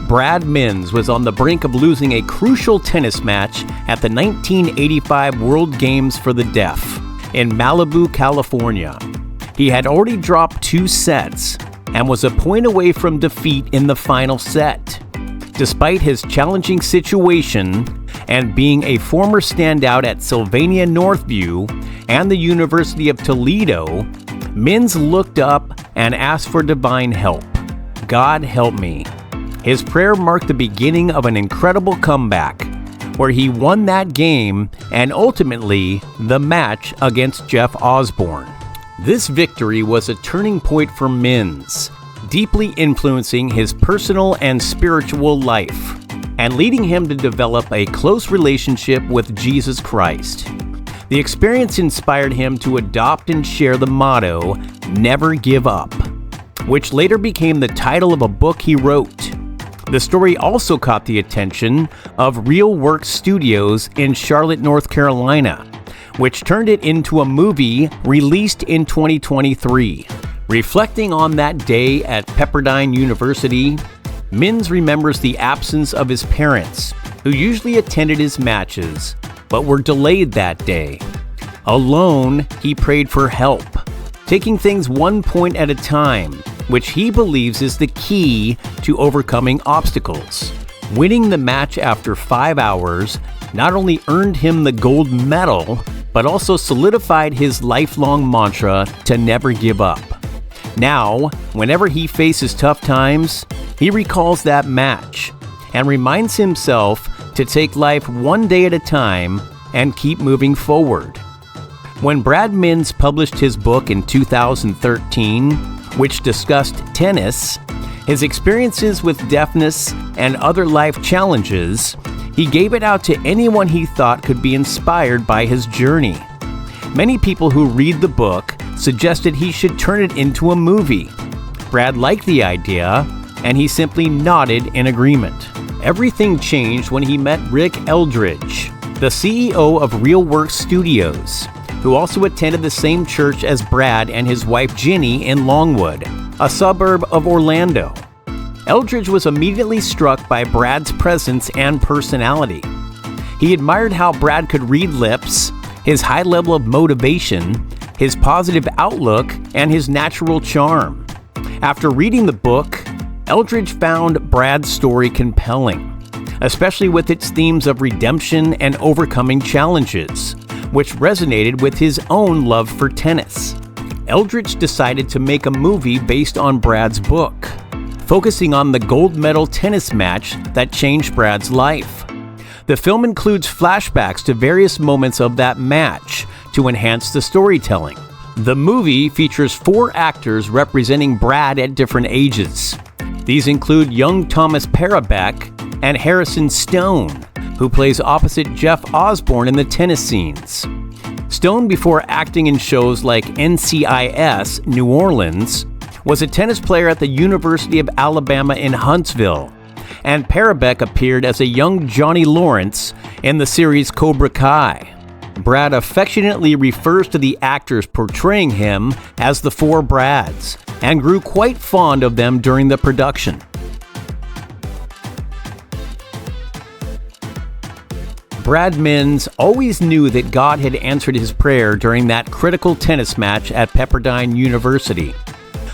Brad Mins was on the brink of losing a crucial tennis match at the 1985 World Games for the Deaf in Malibu, California. He had already dropped 2 sets and was a point away from defeat in the final set. Despite his challenging situation and being a former standout at Sylvania Northview and the University of Toledo, Mins looked up and asked for divine help. God help me. His prayer marked the beginning of an incredible comeback, where he won that game and ultimately the match against Jeff Osborne. This victory was a turning point for Mins, deeply influencing his personal and spiritual life, and leading him to develop a close relationship with Jesus Christ. The experience inspired him to adopt and share the motto, "Never give up," which later became the title of a book he wrote. The story also caught the attention of ReelWorks Studios in Charlotte, North Carolina, which turned it into a movie released in 2023. Reflecting on that day at Pepperdine University, Mins remembers the absence of his parents, who usually attended his matches, but were delayed that day. Alone, he prayed for help, taking things one point at a time, which he believes is the key to overcoming obstacles. Winning the match after 5 hours not only earned him the gold medal, but also solidified his lifelong mantra to never give up. Now, whenever he faces tough times, he recalls that match and reminds himself to take life one day at a time and keep moving forward. When Brad Mins published his book in 2013, which discussed tennis, his experiences with deafness, and other life challenges, he gave it out to anyone he thought could be inspired by his journey. Many people who read the book suggested he should turn it into a movie. Brad liked the idea, and he simply nodded in agreement. Everything changed when he met Rick Eldridge, the CEO of ReelWorks Studios, who also attended the same church as Brad and his wife Ginny in Longwood, a suburb of Orlando. Eldridge was immediately struck by Brad's presence and personality. He admired how Brad could read lips, his high level of motivation, his positive outlook, and his natural charm. After reading the book, Eldridge found Brad's story compelling, especially with its themes of redemption and overcoming challenges, which resonated with his own love for tennis. Eldridge decided to make a movie based on Brad's book, focusing on the gold medal tennis match that changed Brad's life. The film includes flashbacks to various moments of that match to enhance the storytelling. The movie features 4 actors representing Brad at different ages. These include young Thomas Parabeck and Harrison Stone, who plays opposite Jeff Osborne in the tennis scenes. Stone, before acting in shows like NCIS New Orleans, was a tennis player at the University of Alabama in Huntsville, and Parabeck appeared as a young Johnny Lawrence in the series Cobra Kai. Brad affectionately refers to the actors portraying him as the 4 Brads, and grew quite fond of them during the production. Brad Mins always knew that God had answered his prayer during that critical tennis match at Pepperdine University,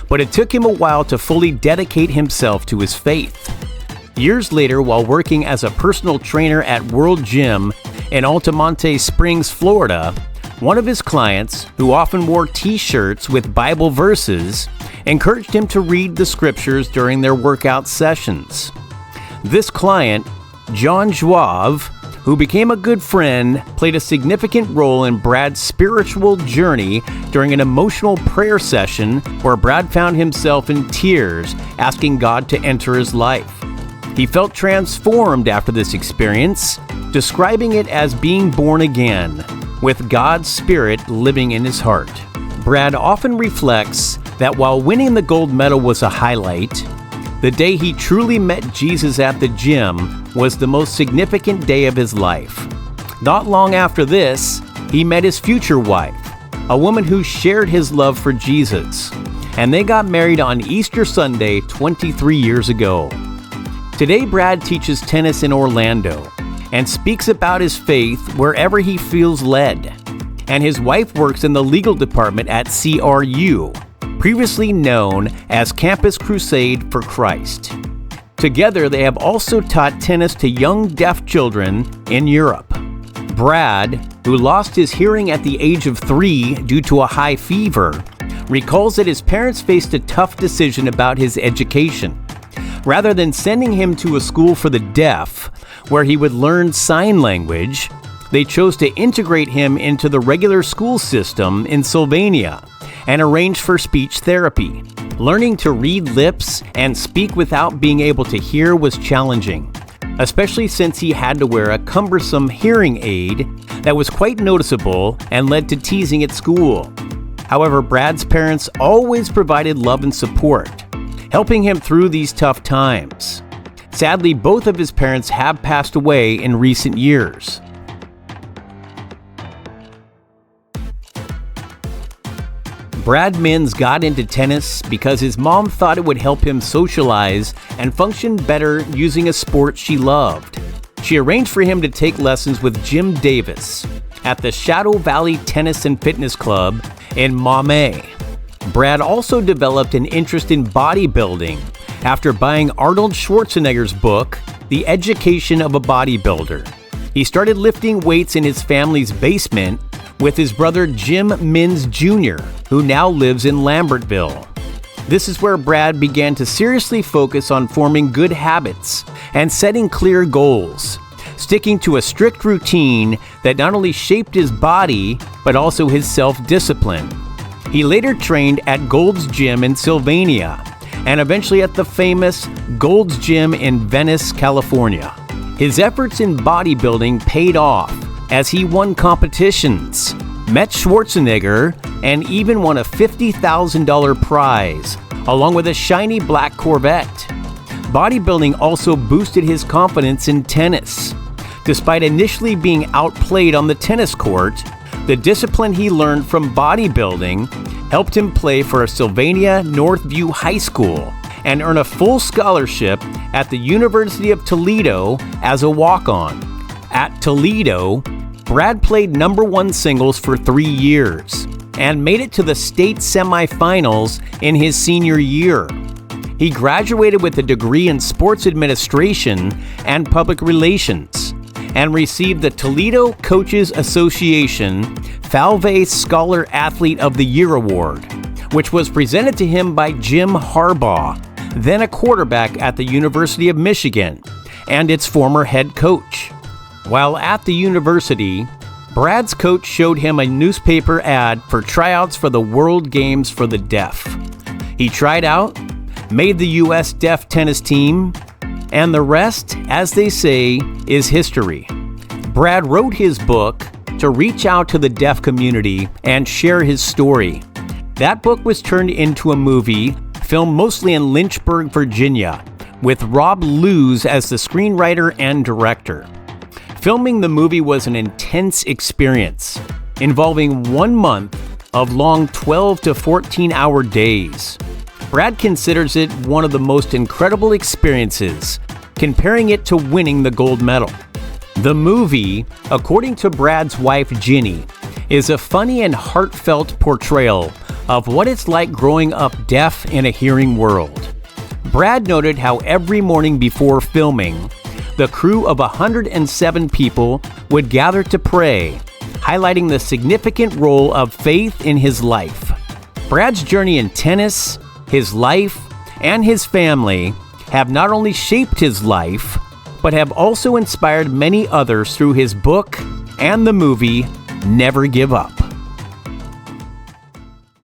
but it took him a while to fully dedicate himself to his faith. Years later, while working as a personal trainer at World Gym in Altamonte Springs, Florida, one of his clients, who often wore t-shirts with Bible verses, encouraged him to read the scriptures during their workout sessions. This client, John Joave, who became a good friend, played a significant role in Brad's spiritual journey during an emotional prayer session where Brad found himself in tears, asking God to enter his life. He felt transformed after this experience, describing it as being born again, with God's Spirit living in his heart. Brad often reflects that while winning the gold medal was a highlight, the day he truly met Jesus at the gym was the most significant day of his life. Not long after this, he met his future wife, a woman who shared his love for Jesus, and they got married on Easter Sunday 23 years ago. Today, Brad teaches tennis in Orlando and speaks about his faith wherever he feels led. And his wife works in the legal department at CRU, previously known as Campus Crusade for Christ. Together, they have also taught tennis to young deaf children in Europe. Brad, who lost his hearing at the age of 3 due to a high fever, recalls that his parents faced a tough decision about his education. Rather than sending him to a school for the deaf, where he would learn sign language, they chose to integrate him into the regular school system in Sylvania and arrange for speech therapy. Learning to read lips and speak without being able to hear was challenging, especially since he had to wear a cumbersome hearing aid that was quite noticeable and led to teasing at school. However, Brad's parents always provided love and support, helping him through these tough times. Sadly, both of his parents have passed away in recent years. Brad Mins got into tennis because his mom thought it would help him socialize and function better using a sport she loved. She arranged for him to take lessons with Jim Davis at the Shadow Valley Tennis and Fitness Club in Maumee. Brad also developed an interest in bodybuilding after buying Arnold Schwarzenegger's book, The Education of a Bodybuilder. He started lifting weights in his family's basement with his brother Jim Mins Jr., who now lives in Lambertville. This is where Brad began to seriously focus on forming good habits and setting clear goals, sticking to a strict routine that not only shaped his body, but also his self-discipline. He later trained at Gold's Gym in Sylvania, and eventually at the famous Gold's Gym in Venice, California. His efforts in bodybuilding paid off as he won competitions, met Schwarzenegger, and even won a $50,000 prize, along with a shiny black Corvette. Bodybuilding also boosted his confidence in tennis. Despite initially being outplayed on the tennis court, the discipline he learned from bodybuilding helped him play for Sylvania Northview High School and earn a full scholarship at the University of Toledo as a walk-on. At Toledo, Brad played #1 singles for 3 years and made it to the state semifinals in his senior year. He graduated with a degree in sports administration and public relations and received the Toledo Coaches Association Falvey Scholar Athlete of the Year Award, which was presented to him by Jim Harbaugh, then a quarterback at the University of Michigan and its former head coach. While at the university, Brad's coach showed him a newspaper ad for tryouts for the World Games for the Deaf. He tried out, made the U.S. deaf tennis team, and the rest, as they say, is history. Brad wrote his book to reach out to the deaf community and share his story. That book was turned into a movie, filmed mostly in Lynchburg, Virginia, with Rob Lewis as the screenwriter and director. Filming the movie was an intense experience, involving 1 month of long 12 to 14-hour days. Brad considers it one of the most incredible experiences, comparing it to winning the gold medal. The movie, according to Brad's wife Ginny, is a funny and heartfelt portrayal of what it's like growing up deaf in a hearing world. Brad noted how every morning before filming, the crew of 107 people would gather to pray, highlighting the significant role of faith in his life. Brad's journey in tennis, his life, and his family have not only shaped his life, but have also inspired many others through his book and the movie Never Give Up.